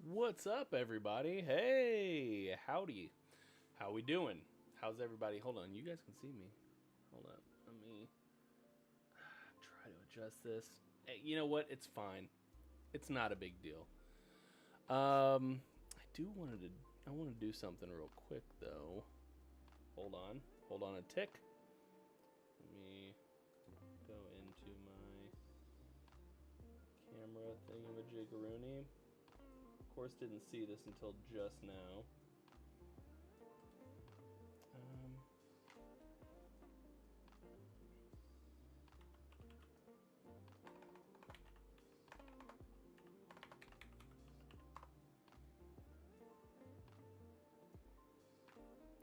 What's up, everybody? Hey, howdy. How we doing? How's everybody? Hold on, you guys can see me. Hold up, let me try to adjust this. Hey, you know what? It's fine. It's not a big deal. I want to do something real quick though. Hold on a tick. Let me go into my camera thingamajiggeroony. Of course, didn't see this until just now.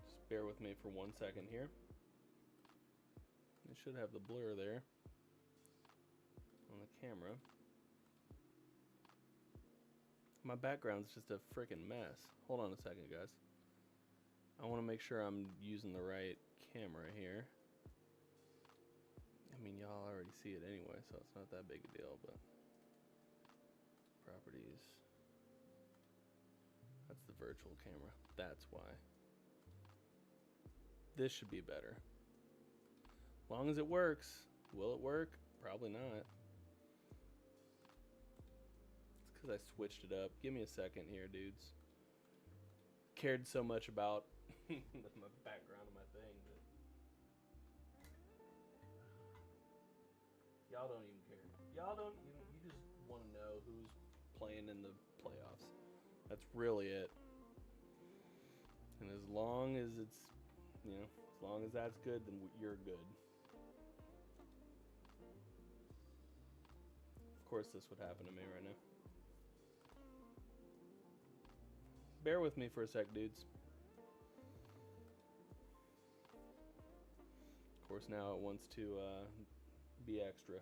Just bear with me for 1 second here. It should have the blur there on the camera. My background's just a freaking mess. Hold on a second, guys. I want to make sure I'm using the right camera here. I mean, y'all already see it anyway, so it's not that big a deal, but properties. That's the virtual camera. That's why. This should be better. As long as it works. Will it work? Probably not. Because I switched it up. Give me a second here, dudes. Cared so much about my background of my thing that y'all don't even care. Y'all don't. You just want to know who's playing in the playoffs. That's really it. And as long as it's, as long as that's good, then you're good. Of course, this would happen to me right now. Bear with me for a sec, dudes. Of course, now it wants to be extra.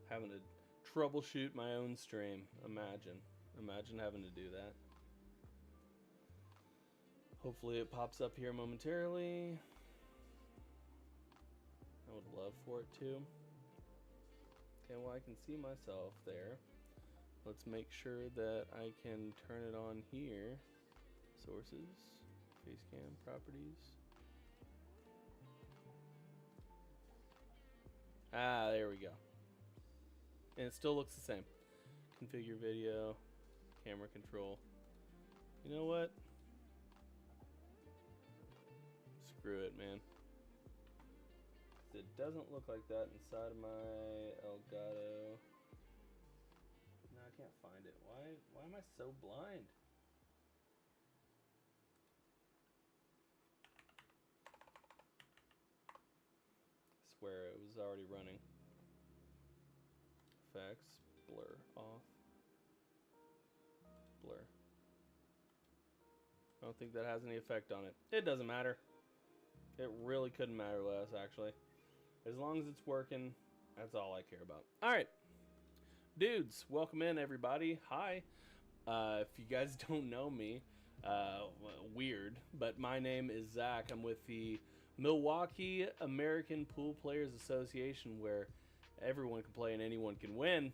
Having to troubleshoot my own stream. Imagine having to do that. Hopefully it pops up here momentarily. I would love for it to. Okay, well, I can see myself there. Let's make sure that I can turn it on here. Sources, Facecam properties. Ah, there we go. And it still looks the same. Configure video, camera control. You know what? Screw it, man. It doesn't look like that inside of my Elgato. No, I can't find it. Why am I so blind? I swear it was already running. Effects, blur, off. Blur. I don't think that has any effect on it. It doesn't matter. It really couldn't matter less, actually. As long as it's working, that's all I care about. All right. Dudes, welcome in, everybody. Hi. If you guys don't know me, weird, but my name is Zach. I'm with the Milwaukee American Pool Players Association, where everyone can play and anyone can win.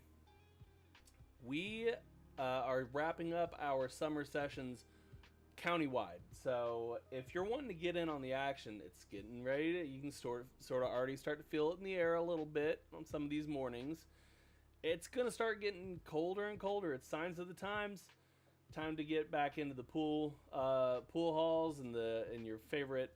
We are wrapping up our summer sessions countywide. So if you're wanting to get in on the action, it's getting ready to, you can sort of already start to feel it in the air a little bit on some of these mornings. It's going to start getting colder and colder. It's signs of the times. Time to get back into the pool halls and your favorite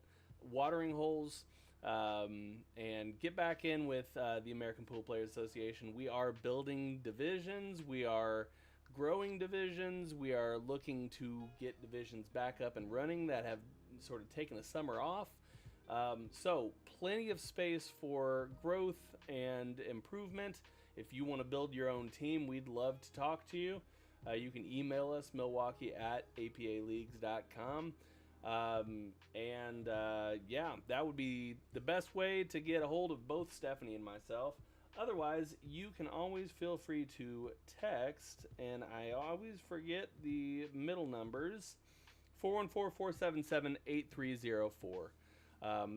watering holes, and get back in with the American Pool Players Association. We are building divisions. We are growing divisions. We are looking to get divisions back up and running that have sort of taken the summer off. So plenty of space for growth and improvement. If you want to build your own team, we'd love to talk to you. You can email us, milwaukee@apaleagues.com. Yeah, that would be the best way to get a hold of both Stephanie and myself. Otherwise, you can always feel free to text, and I always forget the middle numbers, 414-477-8304.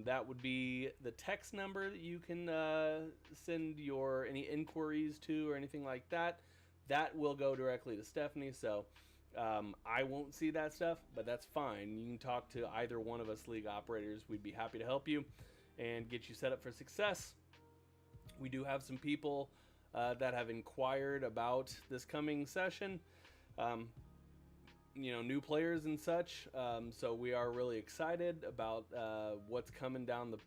That would be the text number that you can send any inquiries to or anything like that. That will go directly to Stephanie, so I won't see that stuff, but that's fine. You can talk to either one of us league operators. We'd be happy to help you and get you set up for success. We do have some people that have inquired about this coming session. New players and such. So we are really excited about what's coming down the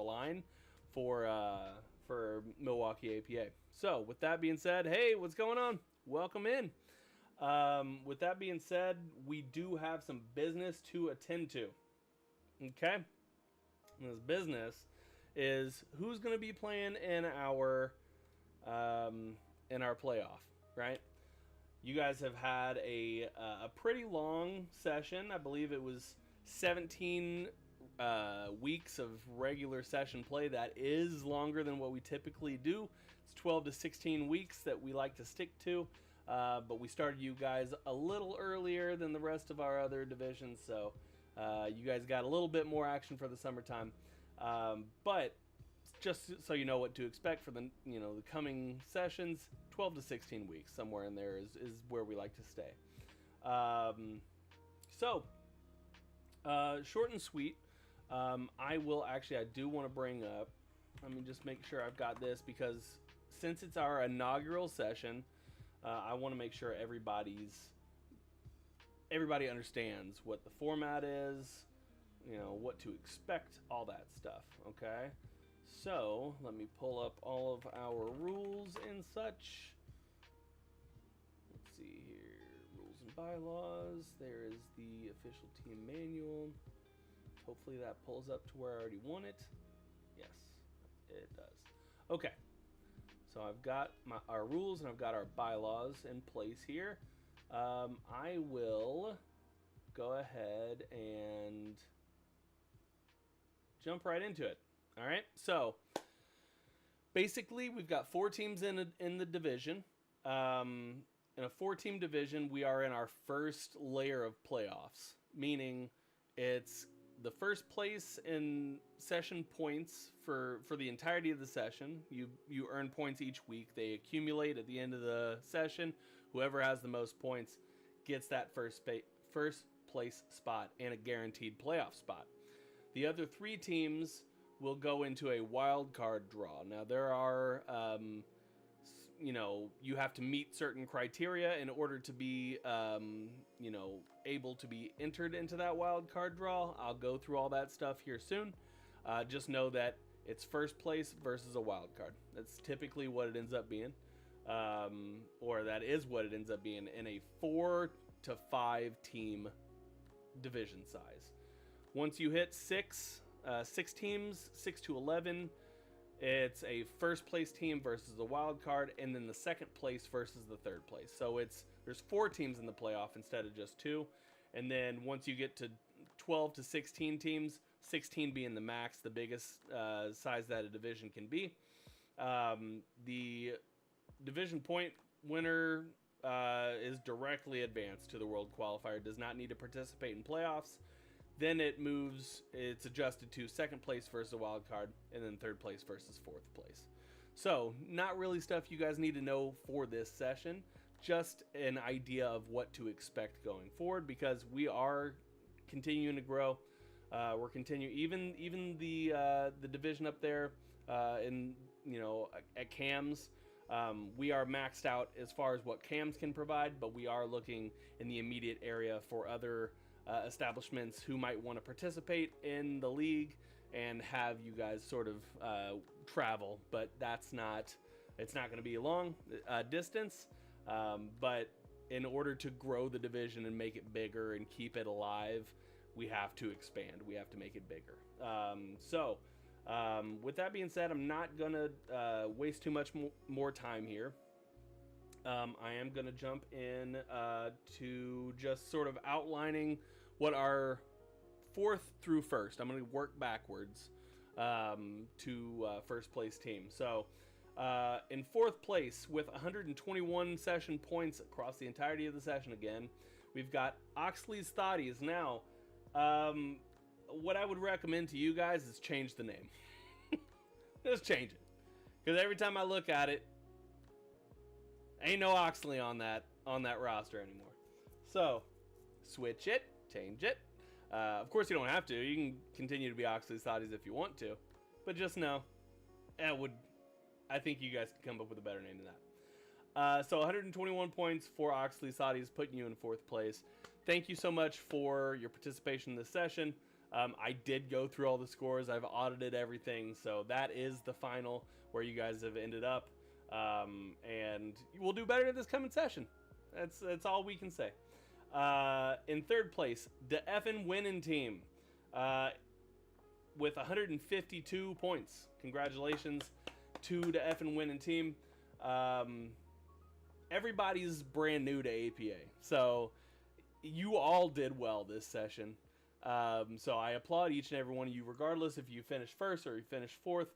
line for Milwaukee APA. So with that being said, hey, what's going on? Welcome in. With that being said, we do have some business to attend to. Okay, and this business is who's going to be playing in our playoff, right? You guys have had a pretty long session. I believe it was 17 weeks of regular session play. That is longer than what we typically do. It's 12 to 16 weeks that we like to stick to. But we started you guys a little earlier than the rest of our other divisions, so you guys got a little bit more action for the summertime. But just so you know what to expect for the coming sessions, 12 to 16 weeks, somewhere in there is where we like to stay. Short and sweet. I do want to bring up, let me just make sure I've got this, because since it's our inaugural session, I want to make sure everybody understands what the format is, what to expect, all that stuff, okay? So, let me pull up all of our rules and such. Let's see here. Rules and bylaws. There is the official team manual. Hopefully that pulls up to where I already want it. Yes, it does. Okay. So I've got our rules and I've got our bylaws in place here. I will go ahead and jump right into it. All right. So basically, we've got 4 teams in the division. In a 4-team division, we are in our first layer of playoffs, meaning it's the first place in session points for the entirety of the session. You earn points each week. They accumulate at the end of the session. Whoever has the most points gets that first place spot and a guaranteed playoff spot. The other 3 teams will go into a wild card draw. Now there are, you have to meet certain criteria in order to be, able to be entered into that wild card draw. I'll go through all that stuff here soon. Just know that it's first place versus a wild card. That's typically what it ends up being, or that is what it ends up being in a 4 to 5 team division size. Once you hit 6 teams, 6 to 11, it's a first place team versus a wild card, and then the second place versus the third place. So there's 4 teams in the playoff instead of just 2. And then once you get to 12 to 16 teams, 16 being the max, the biggest size that a division can be, the division point winner is directly advanced to the World Qualifier, does not need to participate in playoffs. Then it's adjusted to second place versus a wild card, and then third place versus fourth place. So, not really stuff you guys need to know for this session, just an idea of what to expect going forward, because we are continuing to grow. We're continuing, even the division up there, at CAMs. We are maxed out as far as what CAMs can provide, but we are looking in the immediate area for other establishments who might want to participate in the league and have you guys sort of travel, but it's not going to be a long distance, but in order to grow the division and make it bigger and keep it alive, we have to expand, we have to make it bigger. With that being said, I'm not gonna waste too much more time here. I am going to jump in to just sort of outlining what our 4th through 1st. I'm going to work backwards to first place team. So in 4th place with 121 session points across the entirety of the session again, we've got Oxley's Thoughties. Now, what I would recommend to you guys is change the name. Just change it. Because every time I look at it, ain't no Oxley on that roster anymore. So, switch it, change it. Of course, you don't have to. You can continue to be Oxley's Thoughties if you want to. But just know, I think you guys can come up with a better name than that. So 121 points for Oxley's Thoughties, putting you in 4th place. Thank you so much for your participation in this session. I did go through all the scores. I've audited everything. So that is the final where you guys have ended up. And we'll do better in this coming session. That's all we can say. In 3rd place, the effing winning team, with 152 points. Congratulations to the effing winning team. Everybody's brand new to APA, so you all did well this session. So I applaud each and every one of you, regardless if you finished 1st or you finished 4th.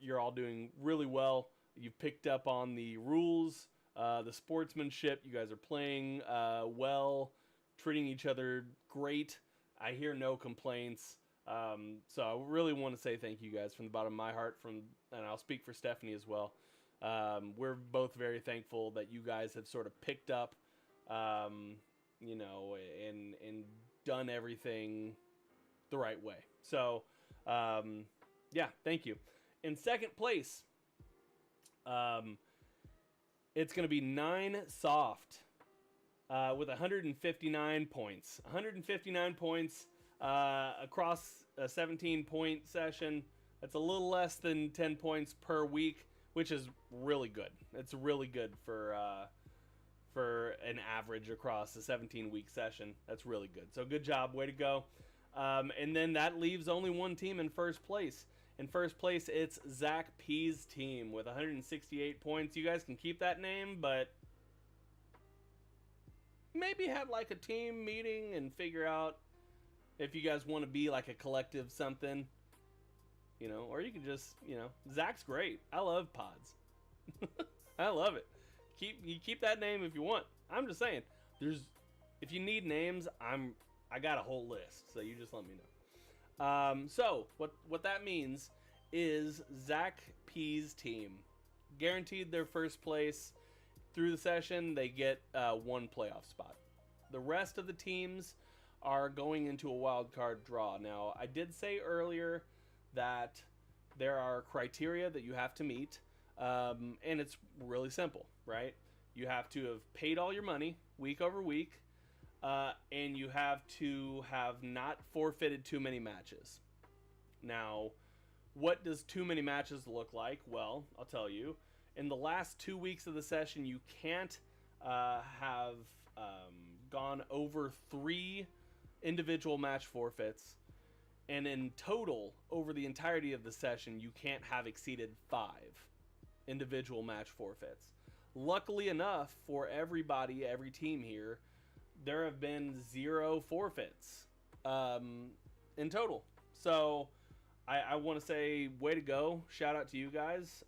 You're all doing really well. You've picked up on the rules, the sportsmanship. You guys are playing well, treating each other great. I hear no complaints. So I really want to say thank you guys from the bottom of my heart, and I'll speak for Stephanie as well. We're both very thankful that you guys have sort of picked up, and done everything the right way. So, yeah, thank you. In 2nd place, it's going to be 9 Soft with 159 points. 159 points. across a 17-point session. That's a little less than 10 points per week, which is really good. It's really good for an average across a 17-week session. That's really good. So good job. Way to go. And then that leaves only one team in first place. In first place, it's Zach P's team with 168 points. You guys can keep that name, but maybe have like a team meeting and figure out if you guys want to be like a collective something, you know, or you can just, you know, Zach's great. I love pods. I love it. Keep that name if you want. I'm just saying, if you need names, I got a whole list, so you just let me know. So what that means is Zach P's team guaranteed their first place through the session. They get one playoff spot. The rest of the teams are going into a wild card draw. Now, I did say earlier that there are criteria that you have to meet, and it's really simple, right? You have to have paid all your money week over week, and you have to have not forfeited too many matches. Now, what does too many matches look like? Well, I'll tell you. In the last 2 weeks of the session, you can't have gone over 3 individual match forfeits. And in total, over the entirety of the session, you can't have exceeded 5 individual match forfeits. Luckily enough for everybody, every team here, there have been 0 forfeits in total. So I want to say way to go. Shout out to you guys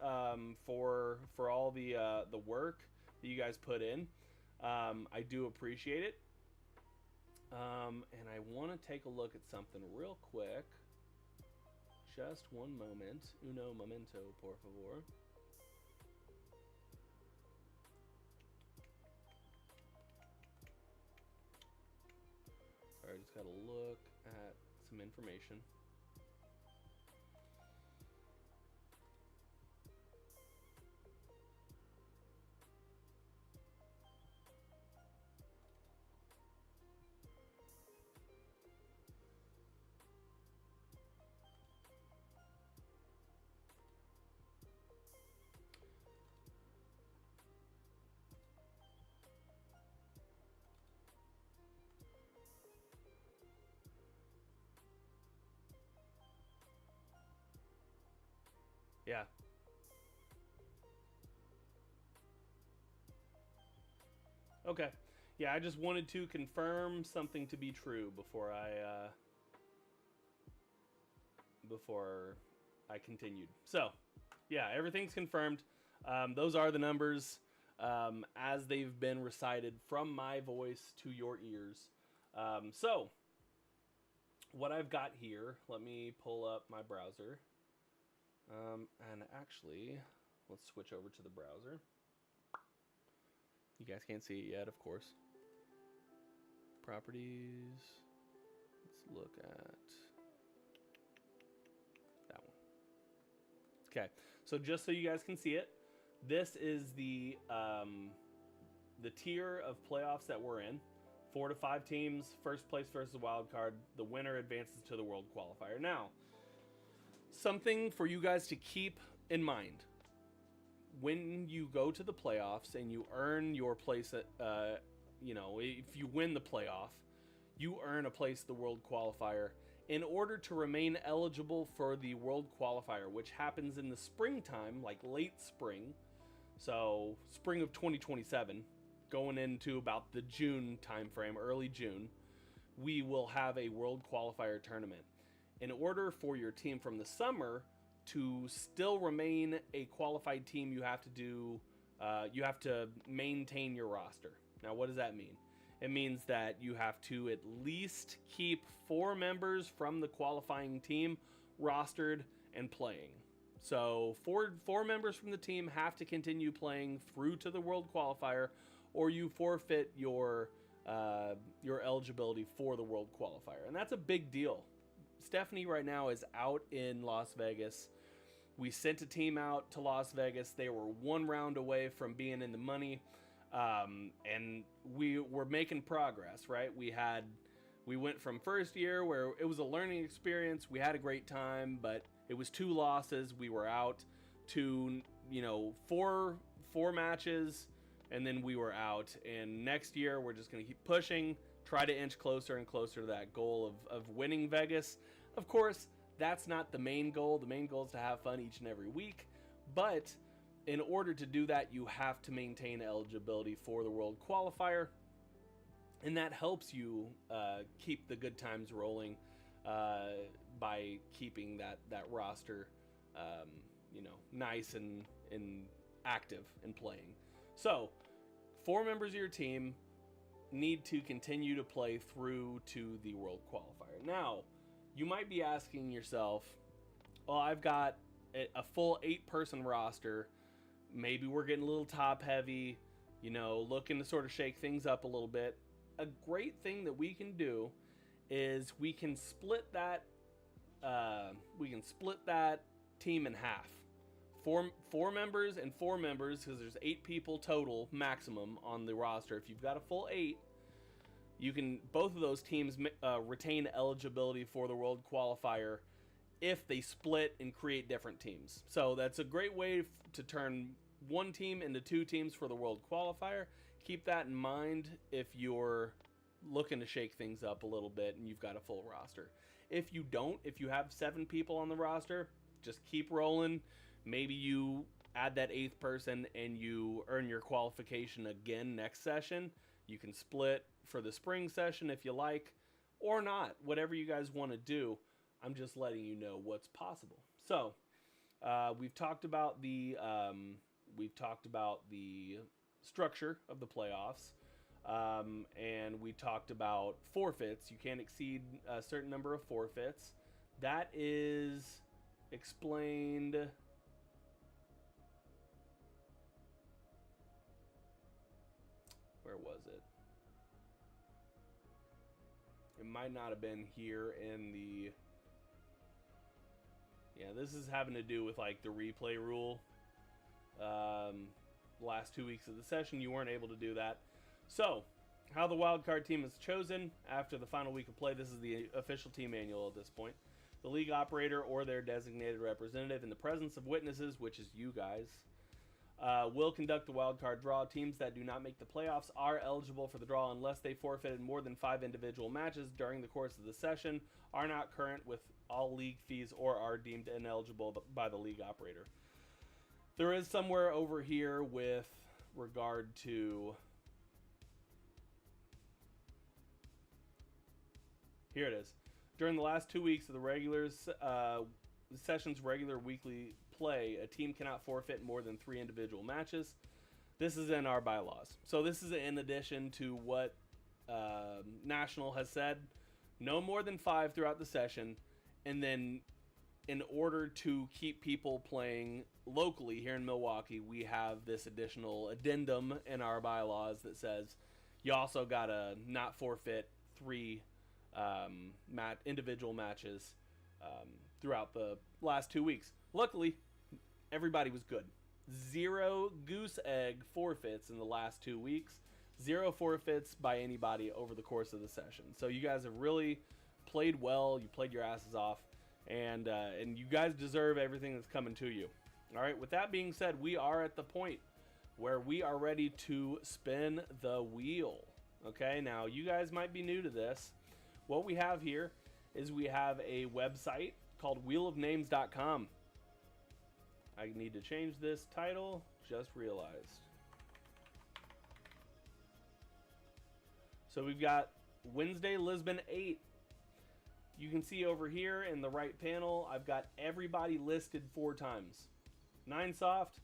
for all the work that you guys put in. I do appreciate it. And I want to take a look at something real quick. Just one moment. Uno momento, por favor. Sorry, I just got to look at some information. Yeah. Okay. Yeah, I just wanted to confirm something to be true before I continued. So, yeah, everything's confirmed. Those are the numbers as they've been recited from my voice to your ears. So, what I've got here, let me pull up my browser. And actually, let's switch over to the browser. You guys can't see it yet, of course. Properties. Let's look at that one. Okay, so just so you guys can see it, this is the tier of playoffs that we're in. 4 to 5 teams, first place versus wild card. The winner advances to the World Qualifier. Now, something for you guys to keep in mind. When you go to the playoffs and you earn your place at, if you win the playoff, you earn a place at the World Qualifier. In order to remain eligible for the World Qualifier, which happens in the springtime, like late spring, so spring of 2027, going into about the June timeframe, early June, we will have a World Qualifier tournament. In order for your team from the summer to still remain a qualified team, you have to maintain your roster. Now, what does that mean? It means that you have to at least keep 4 members from the qualifying team rostered and playing. So four members from the team have to continue playing through to the World Qualifier, or you forfeit your eligibility for the World Qualifier. And that's a big deal. Stephanie right now is out in Las Vegas. We sent a team out to Las Vegas. They were 1 round away from being in the money. And we were making progress, right? We had We went from first year where it was a learning experience. We had a great time, but it was 2 losses. We were out to, four matches, and then we were out. And next year, we're just going to keep pushing, try to inch closer and closer to that goal of winning Vegas. Of course, that's not the main goal. The main goal is to have fun each and every week. But in order to do that, you have to maintain eligibility for the World Qualifier. And that helps you keep the good times rolling by keeping that roster, nice and active and playing. So, 4 members of your team need to continue to play through to the World Qualifier. Now, you might be asking yourself, well, I've got a full 8-person roster. Maybe we're getting a little top heavy, looking to sort of shake things up a little bit. A great thing that we can do is we can split that team in half. Four members and 4 members, because there's 8 people total maximum on the roster. If you've got a full 8, you can both of those teams retain eligibility for the World Qualifier if they split and create different teams. So that's a great way to turn one team into 2 teams for the World Qualifier. Keep that in mind if you're looking to shake things up a little bit and you've got a full roster. If you don't, if you have 7 people on the roster, just keep rolling. Maybe you add that 8th person and you earn your qualification again next session. You can split for the spring session if you like, or not. Whatever you guys want to do. I'm just letting you know what's possible. So, we've talked about the structure of the playoffs, and we talked about forfeits. You can't exceed a certain number of forfeits. That is explained. Where was it? It might not have been here in the... Yeah, this is having to do with like the replay rule. Last 2 weeks of the session, you weren't able to do that. So, how the wildcard team is chosen after the final week of play. This is the official team manual at this point. The league operator or their designated representative in the presence of witnesses, which is you guys, will conduct the wildcard draw. Teams that do not make the playoffs are eligible for the draw unless they forfeited more than 5 individual matches during the course of the session, are not current with all league fees, or are deemed ineligible by the league operator. There is somewhere over here with regard to... Here it is. During the last 2 weeks of the session's regular weekly play, a team cannot forfeit more than 3 individual matches. This is in our bylaws. So this is in addition to what National has said. No more than 5 throughout the session. And then in order to keep people playing locally here in Milwaukee, we have this additional addendum in our bylaws that says you also got to not forfeit 3 individual matches throughout the last 2 weeks. Luckily, everybody was good. 0 goose egg forfeits in the last 2 weeks. 0 forfeits by anybody over the course of the session. So you guys have really played well. You played your asses off, and you guys deserve everything that's coming to you. All right. With that being said, we are at the point where we are ready to spin the wheel. Okay. Now you guys might be new to this. What we have here is we have a website called wheelofnames.com. I need to change this title. Just realized. So we've got Wednesday Lisbon 8. You can see over here in the right panel, I've got everybody listed 4 times. 9 soft,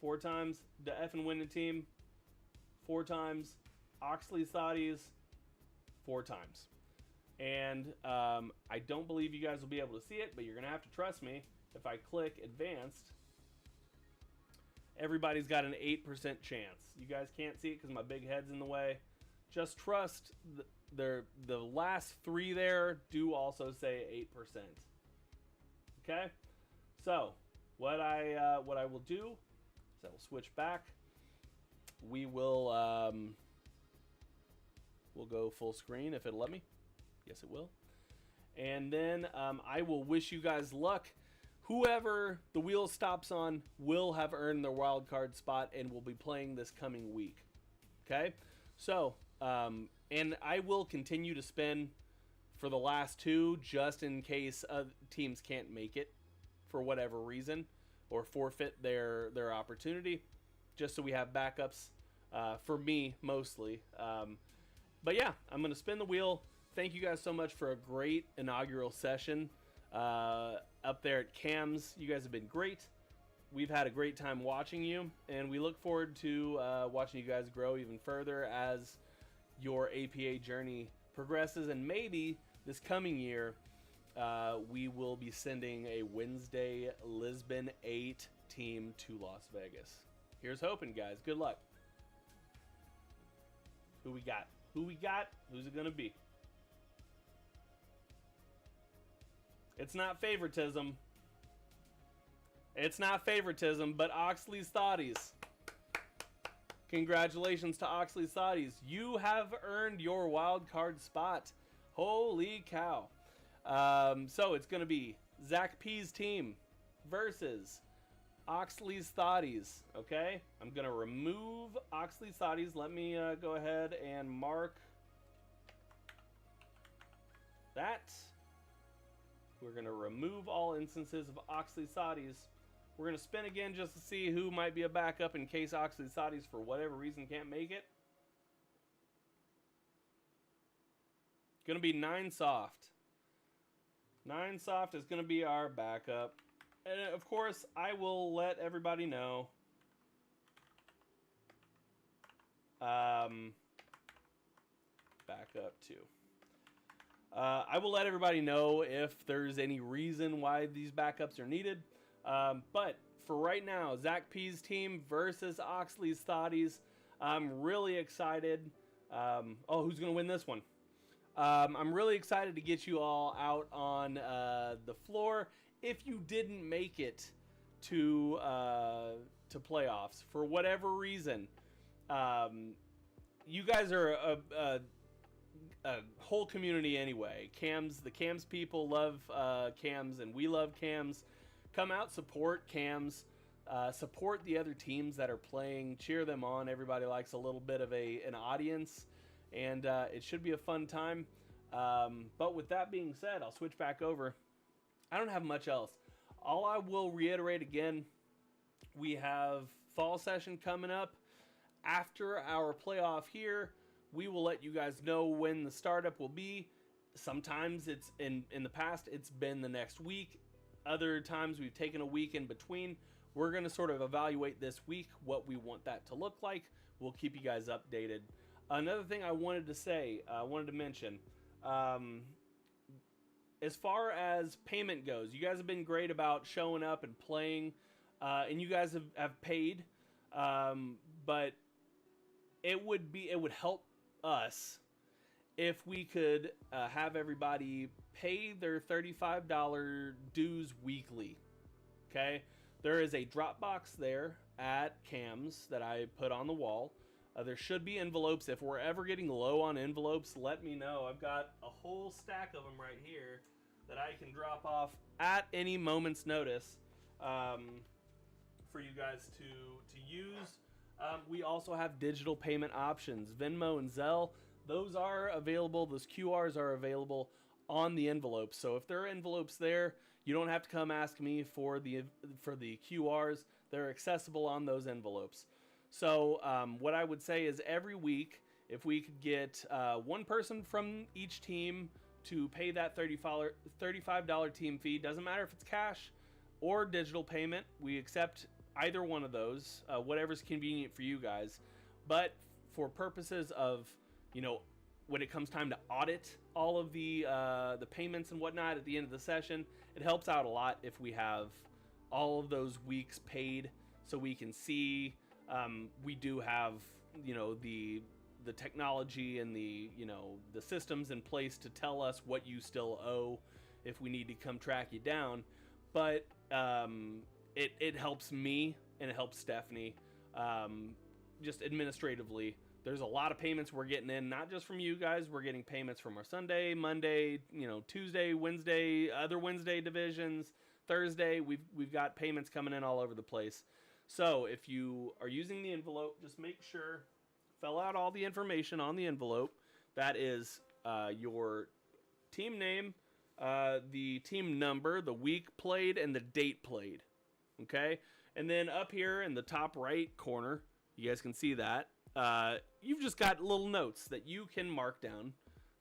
4 times. The effing winning team, 4 times. Oxley Thotties, 4 times. And I don't believe you guys will be able to see it, but you're going to have to trust me. If I click advanced, everybody's got an 8% chance. You guys can't see it because my big head's in the way. Just trust the last 3 there do also say 8%. Okay? So, what I will do is I will switch back. We will we'll go full screen if it'll let me. Yes, it will. And then I will wish you guys luck. Whoever the wheel stops on will have earned their wild card spot and will be playing this coming week. Okay? So, and I will continue to spin for the last two just in case teams can't make it for whatever reason or forfeit their opportunity, just so we have backups for me mostly. But yeah, I'm going to spin the wheel. Thank you guys so much for a great inaugural session up there at Cam's. You guys have been great. We've had a great time watching you, and we look forward to watching you guys grow even further as your APA journey progresses. And maybe this coming year, we will be sending a Wednesday Lisbon 8 team to Las Vegas. Here's hoping, guys. Good luck. Who we got? Who we got? Who's it going to be? It's not favoritism. It's not favoritism, but Oxley's Thoughties. Congratulations to Oxley's Thoughties. You have earned your wild card spot. Holy cow. So it's going to be Zach P's team versus Oxley's Thoughties. Okay? I'm going to remove Oxley's Thoughties. Let me go ahead and mark that. We're going to remove all instances of Oxley's Thoughties. We're going to spin again just to see who might be a backup in case Oxley's Thoughties, for whatever reason, can't make it. Going to be 9 Soft. 9 Soft is going to be our backup. And of course, I will let everybody know. Backup 2. I will let everybody know if there's any reason why these backups are needed. But for right now, Zach P's team versus Oxley's Thoughties. I'm really excited. Who's going to win this one? I'm really excited to get you all out on the floor. If you didn't make it to playoffs for whatever reason, you guys are a whole community anyway. The Cams people love Cams, and we love Cams. Come out, support Cams, support the other teams that are playing, cheer them on. Everybody likes a little bit of an audience, and it should be a fun time. But with that being said, I'll switch back over. I don't have much else. All I will reiterate again, we have fall session coming up. After our playoff here, we will let you guys know when the startup will be. Sometimes it's in the past, it's been the next week. Other times we've taken a week in between. We're going to sort of evaluate this week what we want that to look like. We'll keep you guys updated. Another thing I wanted to mention, as far as payment goes, you guys have been great about showing up and playing, and you guys have paid, but it would help us if we could have everybody pay their $35 dues weekly. Okay, there is a Dropbox there at Cam's that I put on the wall. There should be envelopes. If we're ever getting low on envelopes, let me know. I've got a whole stack of them right here that I can drop off at any moment's notice for you guys to use. We also have digital payment options, Venmo and Zelle. Those are available. Those QRs are available on the envelopes. So if there are envelopes there, you don't have to come ask me for the QRs. They're accessible on those envelopes. So what I would say is every week, if we could get one person from each team to pay that $35 team fee, doesn't matter if it's cash or digital payment. We accept either one of those, whatever's convenient for you guys. But for purposes of, when it comes time to audit all of the payments and whatnot at the end of the session, it helps out a lot if we have all of those weeks paid, so we can see we do have the technology and the systems in place to tell us what you still owe if we need to come track you down. But it helps me and it helps Stephanie just administratively there's a lot of payments we're getting in, not just from you guys. We're getting payments from our Sunday, Monday, Tuesday, Wednesday, other Wednesday divisions, Thursday. We've got payments coming in all over the place. So if you are using the envelope, just make sure, fill out all the information on the envelope. That is your team name, the team number, the week played, and the date played. Okay? And then up here in the top right corner, you guys can see that. You've just got little notes that you can mark down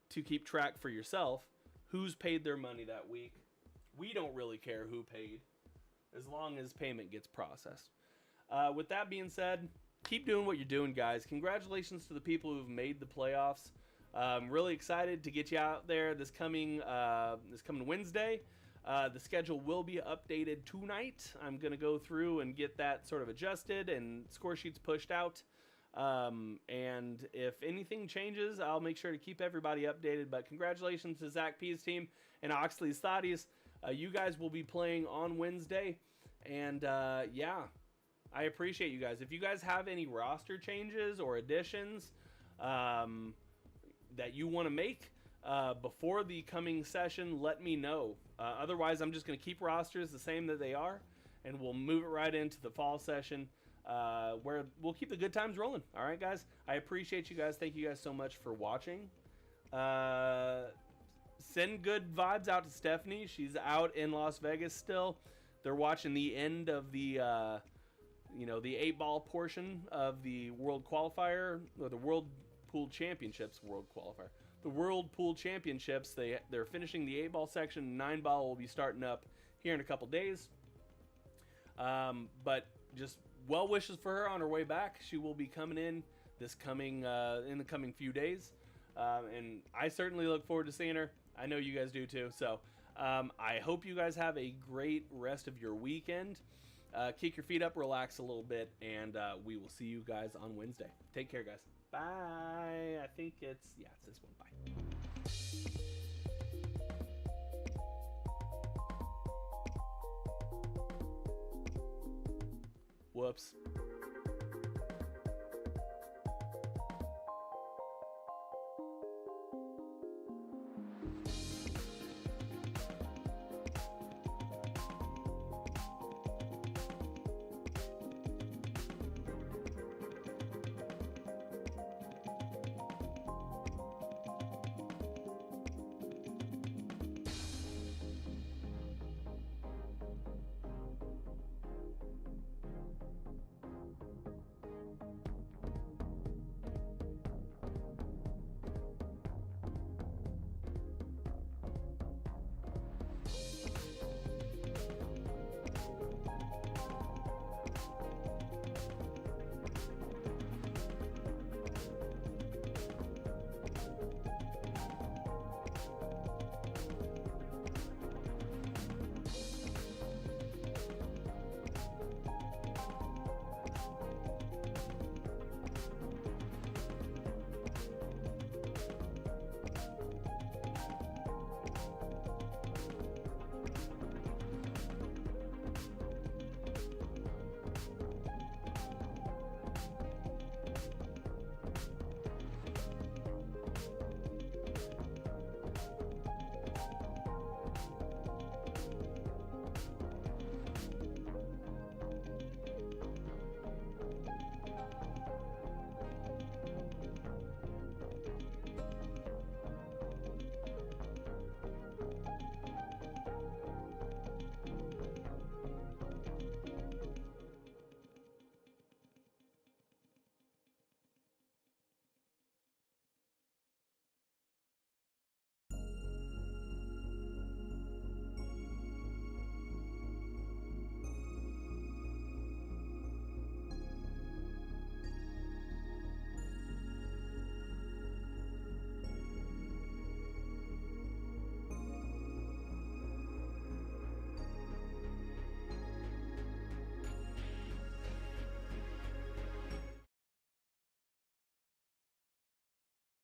to keep track for yourself who's paid their money that week. We don't really care who paid, as long as payment gets processed. With that being said, keep doing what you're doing, guys. Congratulations to the people who've made the playoffs. I'm really excited to get you out there this coming Wednesday. The schedule will be updated tonight. I'm going to go through and get that sort of adjusted and score sheets pushed out. And if anything changes, I'll make sure to keep everybody updated. But congratulations to Zach P's team and Oxley's Thotties. You guys will be playing on Wednesday. And yeah, I appreciate you guys. If you guys have any roster changes or additions that you want to make before the coming session, let me know. Otherwise, I'm just going to keep rosters the same that they are, and we'll move it right into the fall session where we'll keep the good times rolling. All right, guys? I appreciate you guys. Thank you guys so much for watching. Send good vibes out to Stephanie. She's out in Las Vegas still. They're watching the end of the the 8-ball portion of the World Qualifier, or the World Pool Championships World Qualifier. The World Pool Championships, they're finishing the 8-ball section. 9-ball will be starting up here in a couple days. But just well wishes for her on her way back. She will be coming in in the coming few days. And I certainly look forward to seeing her. I know you guys do too. So I hope you guys have a great rest of your weekend. Kick your feet up, relax a little bit, and we will see you guys on Wednesday. Take care, guys. Bye. I think it's this one. Bye. Whoops.